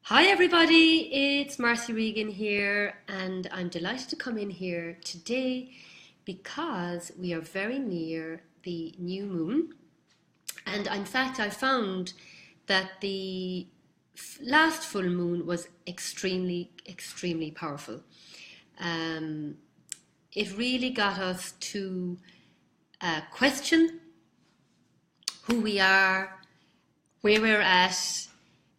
Hi everybody, it's Marcia O Regan here, and I'm delighted to come in here today because we are very near the new moon. And in fact, I found that the last full moon was extremely powerful. Um, it really got us to question who we are, where we're at.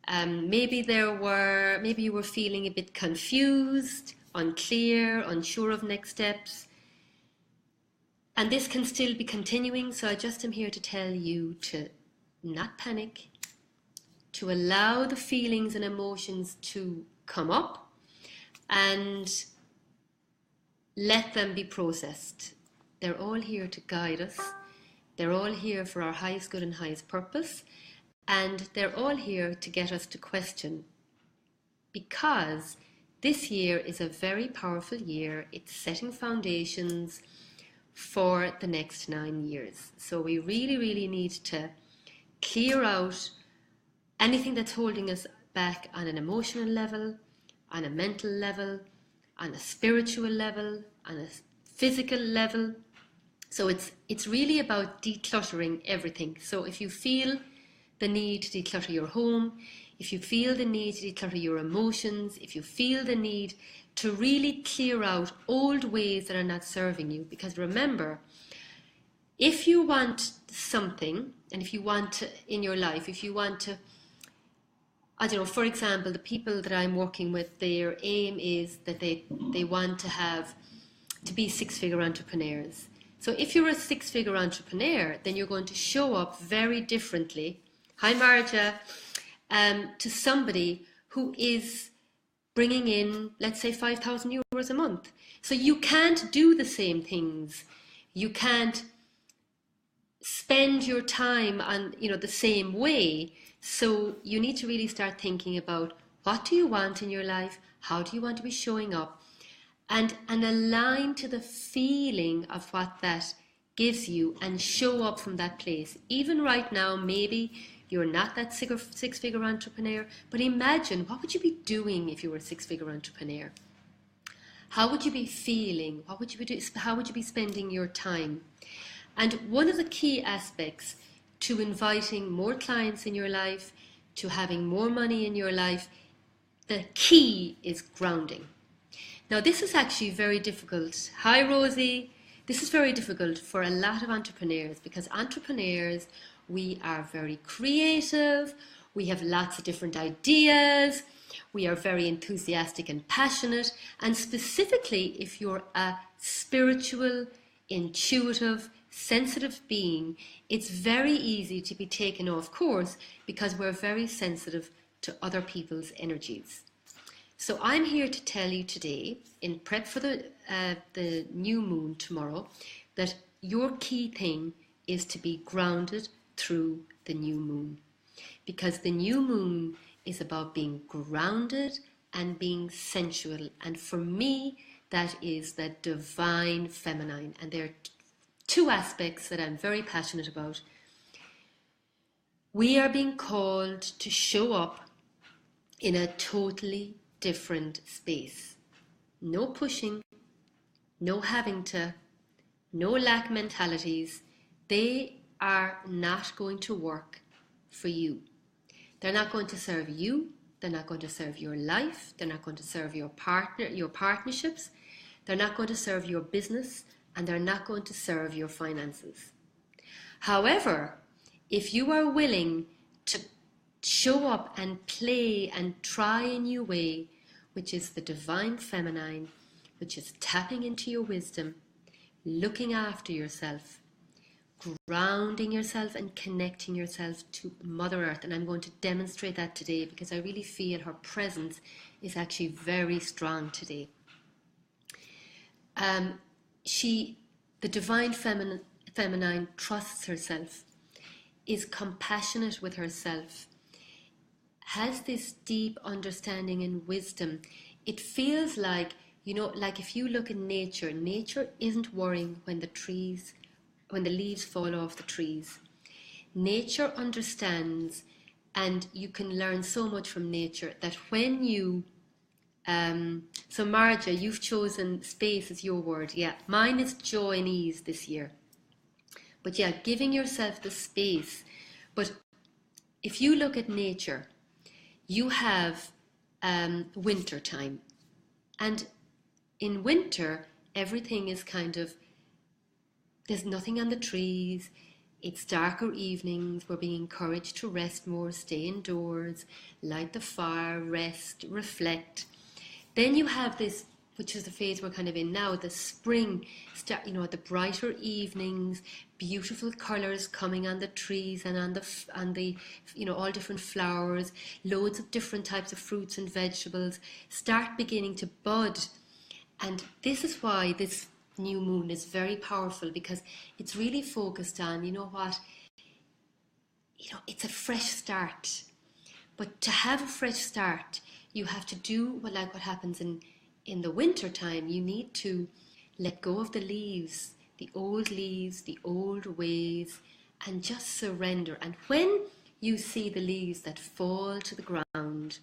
Maybe you were feeling a bit confused, unclear, unsure of next steps. And this can still be continuing, so I just am here to tell you to not panic, to allow the feelings and emotions to come up and let them be processed. They're all here to guide us. They're all here for our highest good and highest purpose. And they're all here to get us to question, because this year is a very powerful year. It's setting foundations for the next 9 years. So we really need to clear out anything that's holding us back on an emotional level, on a mental level, on a spiritual level, on a physical level. So it's really about decluttering everything. So if you feel the need to declutter your home, if you feel the need to declutter your emotions, if you feel the need to really clear out old ways that are not serving you, because remember, if you want something, and if you want to, in your life, if you want to, I don't know, for example, the people that I'm working with, their aim is that they want to be six-figure entrepreneurs. So if you're a six-figure entrepreneur, then you're going to show up very differently. Hi, Marja. To somebody who is bringing in, let's say, €5,000 a month. So you can't do the same things. You can't spend your time on, the same way. So you need to really start thinking about, what do you want in your life? How do you want to be showing up? And align to the feeling of what that gives you and show up from that place. Even right now, maybe you're not that six-figure entrepreneur, but imagine, what would you be doing if you were a six-figure entrepreneur? How would you be feeling? What would you be doing? How would you be spending your time? And one of the key aspects to inviting more clients in your life, to having more money in your life, the key is grounding. Now, this is actually very difficult. Hi, Rosie. This is very difficult for a lot of entrepreneurs, because entrepreneurs, we are very creative. We have lots of different ideas. We are very enthusiastic and passionate. And specifically, if you're a spiritual, intuitive, sensitive being, it's very easy to be taken off course, because we're very sensitive to other people's energies. So I'm here to tell you today, in prep for the new moon tomorrow, that your key thing is to be grounded through the new moon. Because the new moon is about being grounded and being sensual. And for me, that is the divine feminine. And there are two aspects that I'm very passionate about. We are being called to show up in a totally different space. No pushing, no having to, no lack mentalities. They are not going to work for you. They're not going to serve you. They're not going to serve your life. They're not going to serve your partner, your partnerships. They're not going to serve your business, and they're not going to serve your finances. However, if you are willing to show up and play and try a new way, which is the divine feminine, which is tapping into your wisdom, looking after yourself, grounding yourself and connecting yourself to Mother Earth. And I'm going to demonstrate that today, because I really feel her presence is actually very strong today. The divine feminine trusts herself, is compassionate with herself, has this deep understanding and wisdom. It feels like, like if you look at nature, nature isn't worrying when the leaves fall off the trees. Nature understands and you can learn so much from nature that when you so Marja, you've chosen space as your word. Yeah, mine is joy and ease this year. But yeah, giving yourself the space. But if you look at nature, you have winter time. And in winter, everything is kind of, there's nothing on the trees. It's darker evenings. We're being encouraged to rest more, stay indoors, light the fire, rest, reflect. Then you have this, which is the phase we're kind of in now, the spring, the brighter evenings, beautiful colours coming on the trees and on the all different flowers, loads of different types of fruits and vegetables start beginning to bud. And this is why this new moon is very powerful, because it's really focused on, it's a fresh start. But to have a fresh start, you have to do what happens in the winter time. You need to let go of the leaves, the old ways, and just surrender. And when you see the leaves that fall to the ground,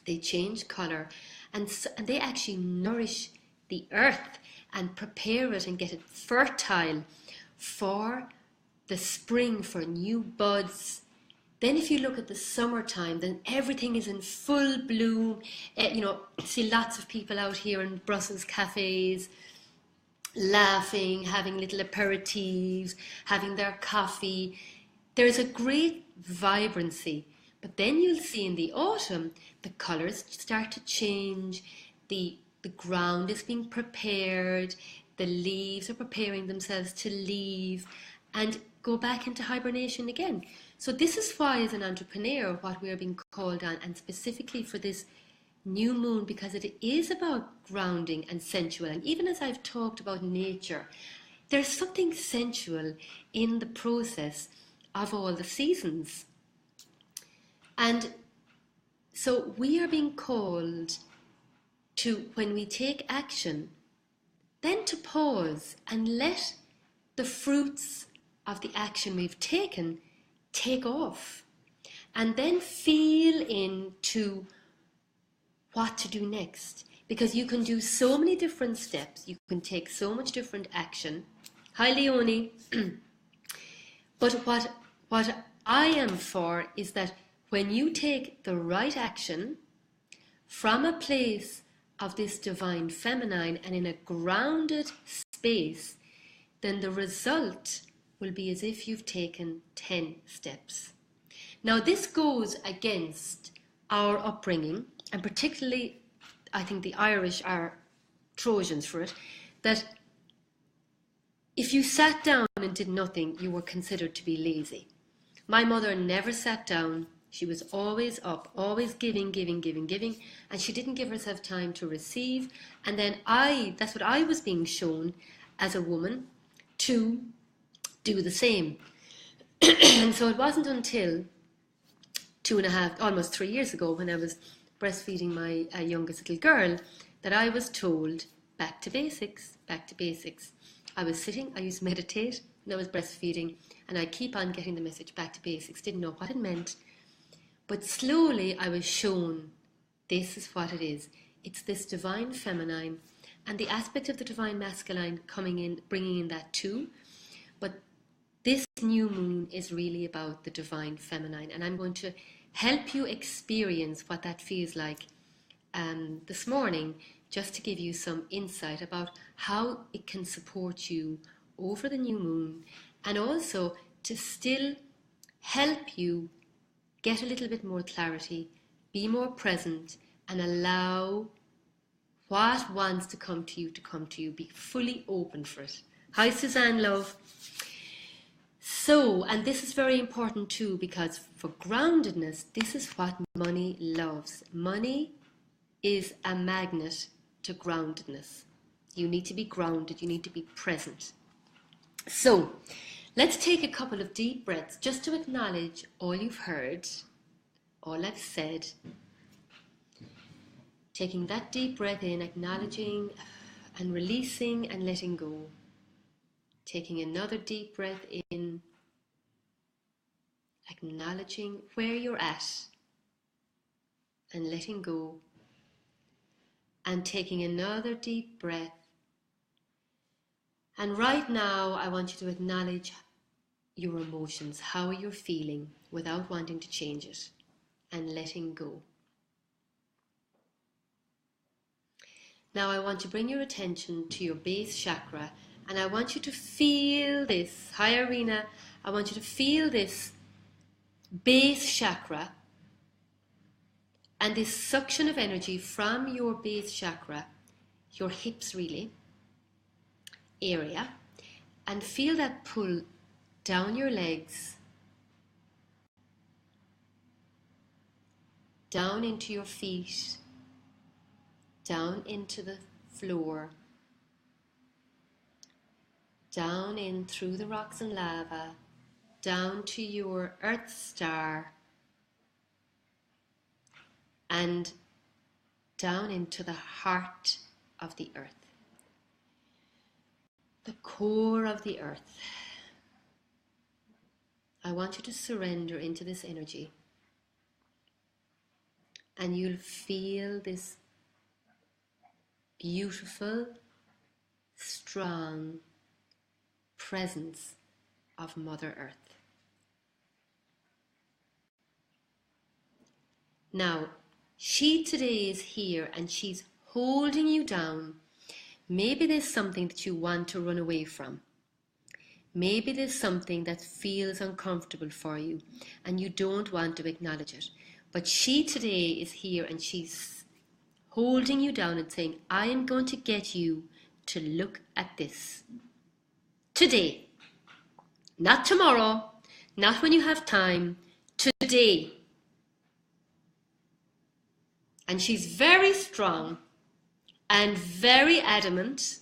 they change colour, and they actually nourish the earth and prepare it and get it fertile for the spring, for new buds. Then if you look at the summertime, then everything is in full bloom. See lots of people out here in Brussels cafes, laughing, having little aperitifs, having their coffee. There's a great vibrancy. But then you'll see in the autumn, the colours start to change, the ground is being prepared, the leaves are preparing themselves to leave and go back into hibernation again. So this is why, as an entrepreneur, what we are being called on, and specifically for this new moon, because it is about grounding and sensual. And even as I've talked about nature, there's something sensual in the process of all the seasons. And so we are being called to, when we take action, then to pause and let the fruits of the action we've taken take off, and then feel into what to do next, because you can do so many different steps, you can take so much different action. Hi Leonie. But what I am for is that when you take the right action from a place of this divine feminine and in a grounded space, then the result will be as if you've taken 10 steps. Now this goes against our upbringing, and particularly I think the Irish are Trojans for it, that if you sat down and did nothing, you were considered to be lazy. My mother never sat down. She was always up, always giving, and she didn't give herself time to receive. And then that's what I was being shown as a woman, to do the same. And so it wasn't until 2.5, almost 3 years ago, when I was breastfeeding my youngest little girl, that I was told, back to basics, back to basics. I was sitting, I used to meditate when I was breastfeeding, and I keep on getting the message back to basics. Didn't know what it meant, but slowly I was shown this is what it is. It's this divine feminine and the aspect of the divine masculine coming in, bringing in that too. But this new moon is really about the divine feminine, and I'm going to help you experience what that feels like this morning, just to give you some insight about how it can support you over the new moon, and also to still help you get a little bit more clarity, be more present, and allow what wants to come to you, be fully open for it. Hi Suzanne, love. So, and this is very important too, because for groundedness, this is what money loves. Money is a magnet to groundedness. You need to be grounded, you need to be present. So, let's take a couple of deep breaths just to acknowledge all you've heard, all I've said. Taking that deep breath in, acknowledging and releasing and letting go. Taking another deep breath in, acknowledging where you're at and letting go, and taking another deep breath. And right now, I want you to acknowledge your emotions, how you're feeling, without wanting to change it, and letting go. Now I want to bring your attention to your base chakra, and I want you to feel this. Hi, Irina. I want you to feel this base chakra and this suction of energy from your base chakra, your hips really, area, and feel that pull down your legs, down into your feet, down into the floor, down in through the rocks and lava, down to your earth star, and down into the heart of the earth, the core of the earth. I want you to surrender into this energy, and you'll feel this beautiful, strong presence of Mother Earth. Now, she today is here and she's holding you down. Maybe there's something that you want to run away from. Maybe there's something that feels uncomfortable for you and you don't want to acknowledge it. But she today is here and she's holding you down and saying, I am going to get you to look at this today, not tomorrow, not when you have time, today. And she's very strong and very adamant.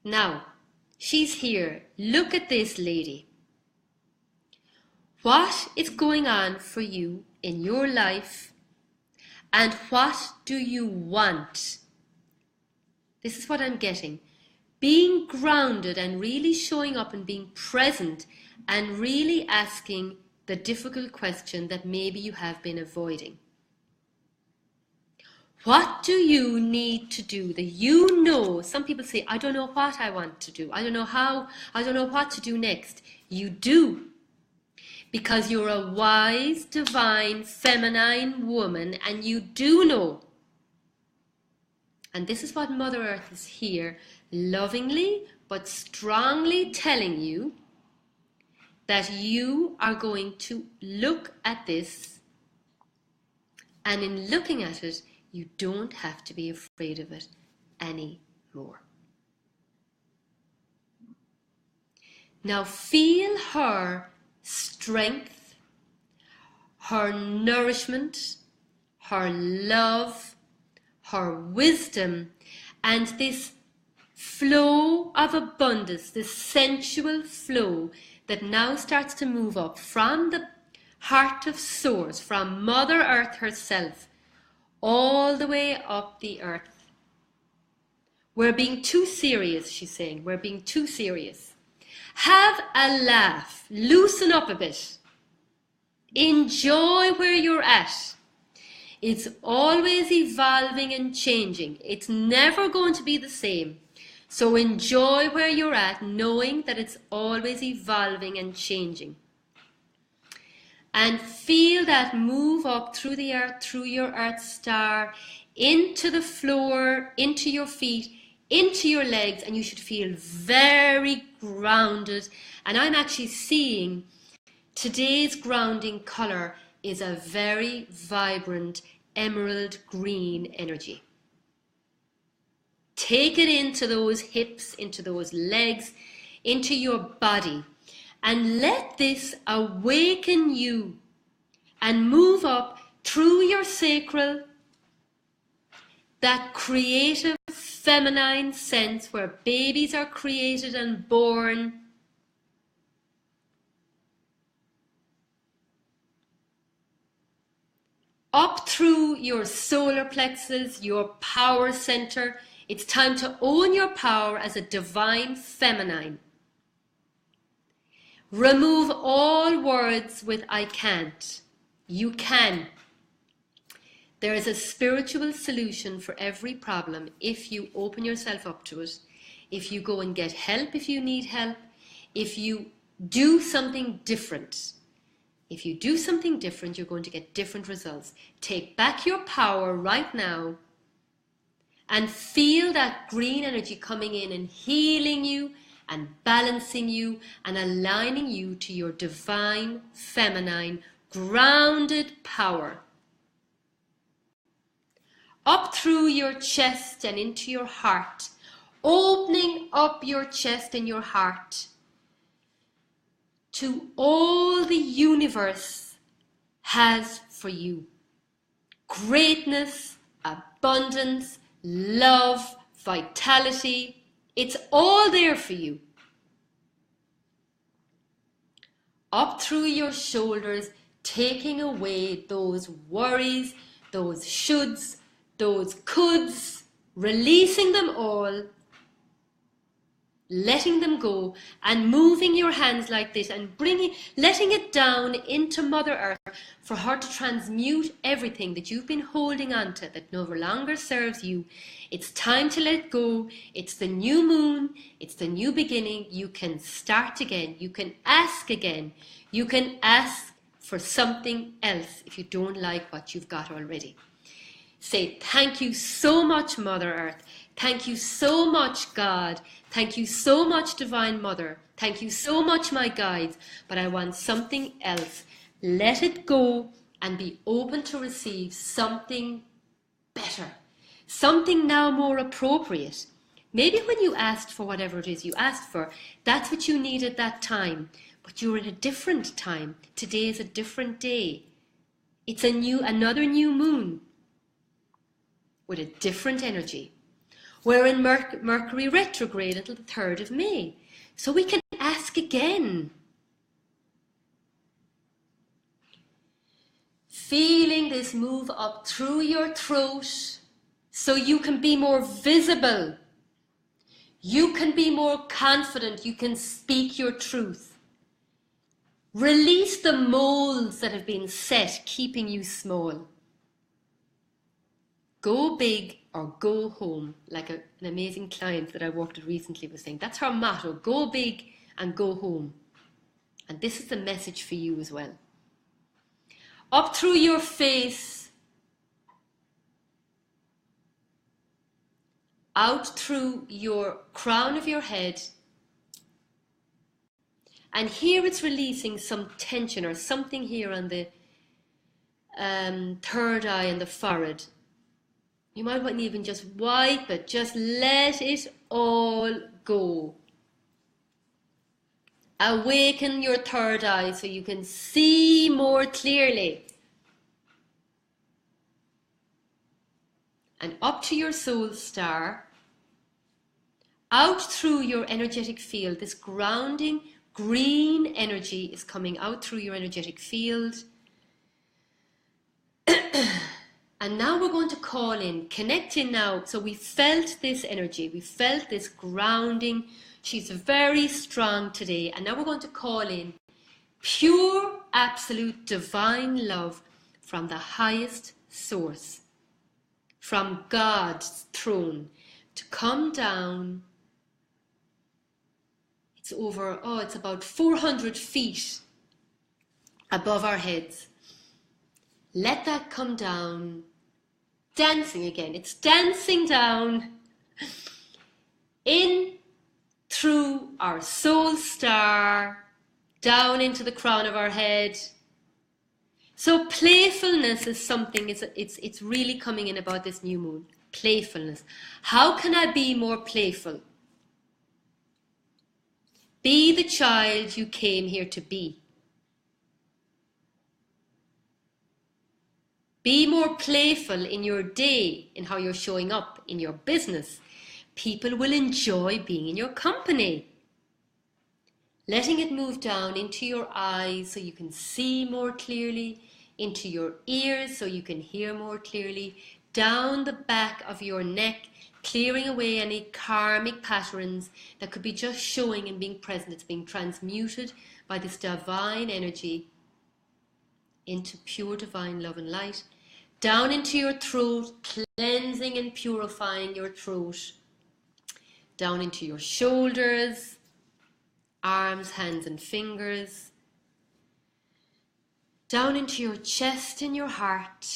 Now, she's here. Look at this, lady. What is going on for you in your life? And what do you want? This is what I'm getting. Being grounded and really showing up and being present and really asking the difficult question that maybe you have been avoiding. What do you need to do that you know? Some people say, I don't know what I want to do. I don't know how. I don't know what to do next. You do. Because you're a wise, divine, feminine woman, and you do know. And this is what Mother Earth is here, lovingly but strongly telling you, that you are going to look at this, and in looking at it, you don't have to be afraid of it anymore. Now feel her strength, her nourishment, her love, her wisdom, and this flow of abundance, this sensual flow that now starts to move up from the heart of Source, from Mother Earth herself, all the way up the earth. We're being too serious, she's saying. We're being too serious. Have a laugh. Loosen up a bit. Enjoy where you're at. It's always evolving and changing. It's never going to be the same. So enjoy where you're at, knowing that it's always evolving and changing. And feel that move up through the earth, through your earth star, into the floor, into your feet, into your legs, and you should feel very grounded. And I'm actually seeing today's grounding color is a very vibrant emerald green energy. Take it into those hips, into those legs, into your body, and let this awaken you and move up through your sacral, that creative feminine sense where babies are created and born. Up through your solar plexus, your power center. It's time to own your power as a divine feminine. Remove all words with I can't. You can. There is a spiritual solution for every problem if you open yourself up to it, if you go and get help if you need help, if you do something different. If you do something different, you're going to get different results. Take back your power right now and feel that green energy coming in and healing you and balancing you and aligning you to your divine, feminine, grounded power. Up through your chest and into your heart, opening up your chest and your heart to all the universe has for you. Greatness, abundance, love, vitality, it's all there for you. Up through your shoulders, taking away those worries, those shoulds, those coulds, releasing them all, letting them go, and moving your hands like this and letting it down into Mother Earth for her to transmute everything that you've been holding on to that no longer serves you. It's time to let go. It's the new moon. It's the new beginning. You can start again. You can ask again. You can ask for something else if you don't like what you've got already. Say, thank you so much, Mother Earth. Thank you so much, God. Thank you so much, Divine Mother. Thank you so much, my guides. But I want something else. Let it go and be open to receive something better. Something now more appropriate. Maybe when you asked for whatever it is you asked for, that's what you needed that time. But you're in a different time. Today is a different day. It's another new moon with a different energy. We're in Mercury retrograde until the 3rd of May. So we can ask again. Feeling this move up through your throat so you can be more visible. You can be more confident. You can speak your truth. Release the molds that have been set, keeping you small. Go big or go home, like an amazing client that I worked with recently was saying. That's her motto, go big and go home. And this is the message for you as well. Up through your face, out through your crown of your head, and here it's releasing some tension or something here on the third eye and the forehead. You might want to even just wipe it, just let it all go. Awaken your third eye so you can see more clearly. And up to your soul star, out through your energetic field, this grounding green energy is coming out through your energetic field. And now we're going to call in, connect in now. So we felt this energy, we felt this grounding. She's very strong today. And now we're going to call in pure, absolute, divine love from the highest source, from God's throne, to come down. It's it's about 400 feet above our heads. Let that come down, dancing again. It's dancing down in through our soul star, down into the crown of our head. So playfulness is something, it's really coming in about this new moon. Playfulness. How can I be more playful? Be the child you came here to be. Be more playful in your day, in how you're showing up in your business. People will enjoy being in your company. Letting it move down into your eyes so you can see more clearly, into your ears so you can hear more clearly, down the back of your neck, clearing away any karmic patterns that could be just showing and being present. It's being transmuted by this divine energy into pure divine love and light, down into your throat, cleansing and purifying your throat, down into your shoulders, arms, hands and fingers, down into your chest and your heart,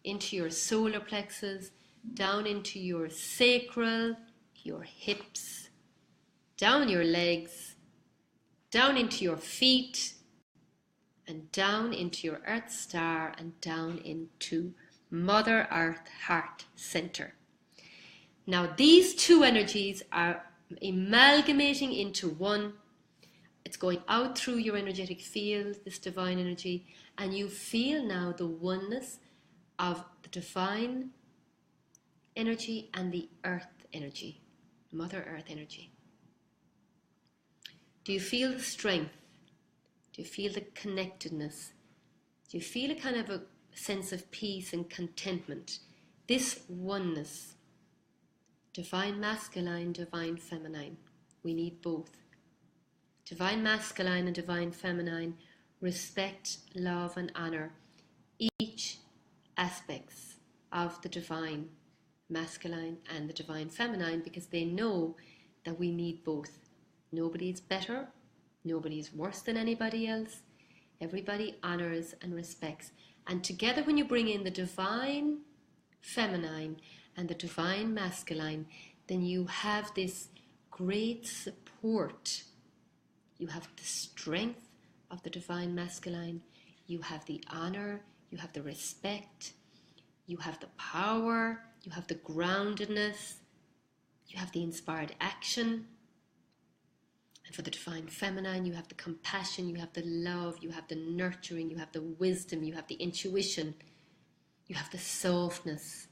into your solar plexus, down into your sacral, your hips, down your legs, down into your feet, and down into your Earth Star, and down into Mother Earth Heart Center. Now these two energies are amalgamating into one. It's going out through your energetic field, this divine energy, and you feel now the oneness of the divine energy and the earth energy, Mother Earth energy. Do you feel the strength? Do you feel the connectedness? Do you feel a kind of a sense of peace and contentment? This oneness, divine masculine, divine feminine. We need both. Divine masculine and divine feminine respect, love and honor each aspects of the divine masculine and the divine feminine, because they know that we need both. Nobody is better, nobody is worse than anybody else. Everybody honors and respects. And together, when you bring in the divine feminine and the divine masculine, then you have this great support. You have the strength of the divine masculine, you have the honor, you have the respect, you have the power, you have the groundedness, you have the inspired action. And for the divine feminine, you have the compassion, you have the love, you have the nurturing, you have the wisdom, you have the intuition, you have the softness,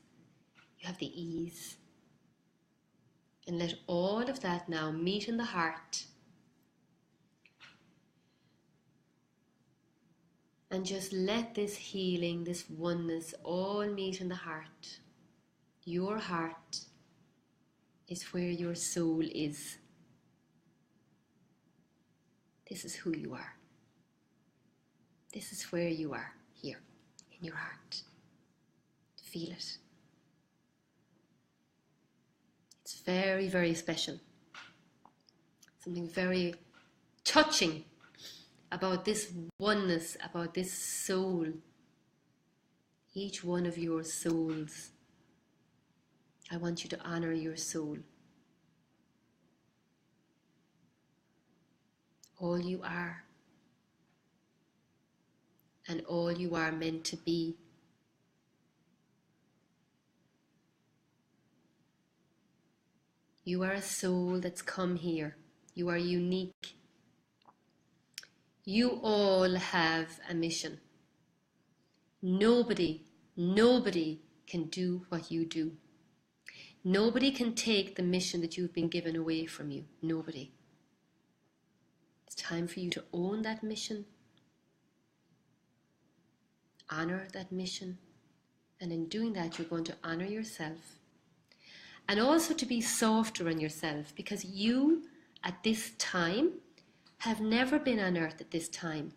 you have the ease. And let all of that now meet in the heart. And just let this healing, this oneness, all meet in the heart. Your heart is where your soul is. This is who you are. This is where you are, here, in your heart. Feel it. It's very, very special. Something very touching about this oneness, about this soul. Each one of your souls. I want you to honor your soul. All you are. And all you are meant to be. You are a soul that's come here. You are unique. You all have a mission. Nobody can do what you do. Nobody can take the mission that you've been given away from you. Nobody. It's time for you to own that mission. Honor that mission. And in doing that, you're going to honor yourself. And also to be softer on yourself, because you, at this time, have never been on earth at this time.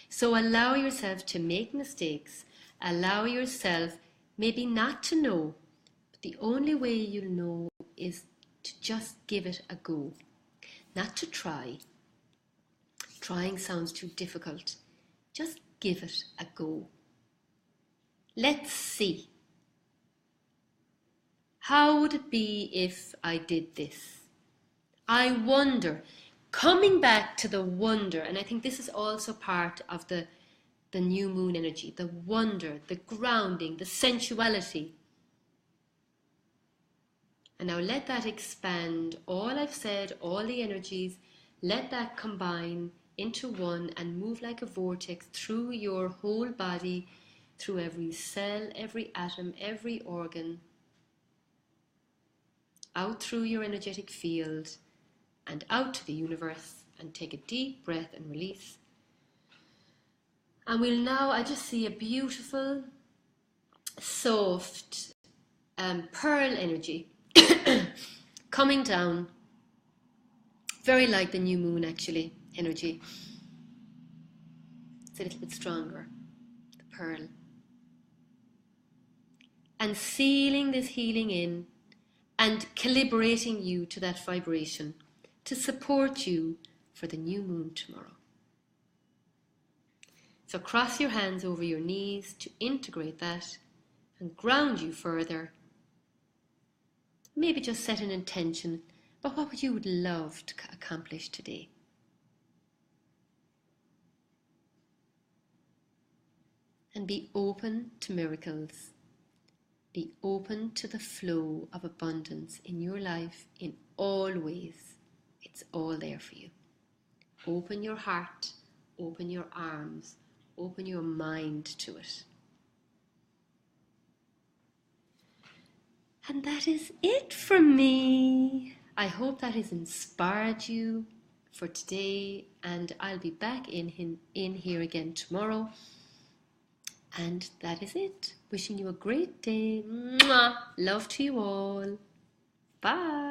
So allow yourself to make mistakes. Allow yourself maybe not to know. But the only way you'll know is to just give it a go. Not to try. Trying sounds too difficult. Just give it a go. Let's see. How would it be if I did this? I wonder. Coming back to the wonder, and I think this is also part of the new moon energy, the wonder, the grounding, the sensuality. And now let that expand. All I've said, all the energies, let that combine into one and move like a vortex through your whole body, through every cell, every atom, every organ, out through your energetic field and out to the universe. And take a deep breath and release. And we'll now, I just see a beautiful, soft pearl energy coming down, very like the new moon actually, energy. It's a little bit stronger, the pearl. And sealing this healing in and calibrating you to that vibration to support you for the new moon tomorrow. So cross your hands over your knees to integrate that and ground you further. Maybe just set an intention about what you would love to accomplish today. And be open to miracles. Be open to the flow of abundance in your life in all ways. It's all there for you. Open your heart, open your arms, open your mind to it. And that is it from me. I hope that has inspired you for today, and I'll be back in here again tomorrow. And that is it. Wishing you a great day. Mwah! Love to you all. Bye.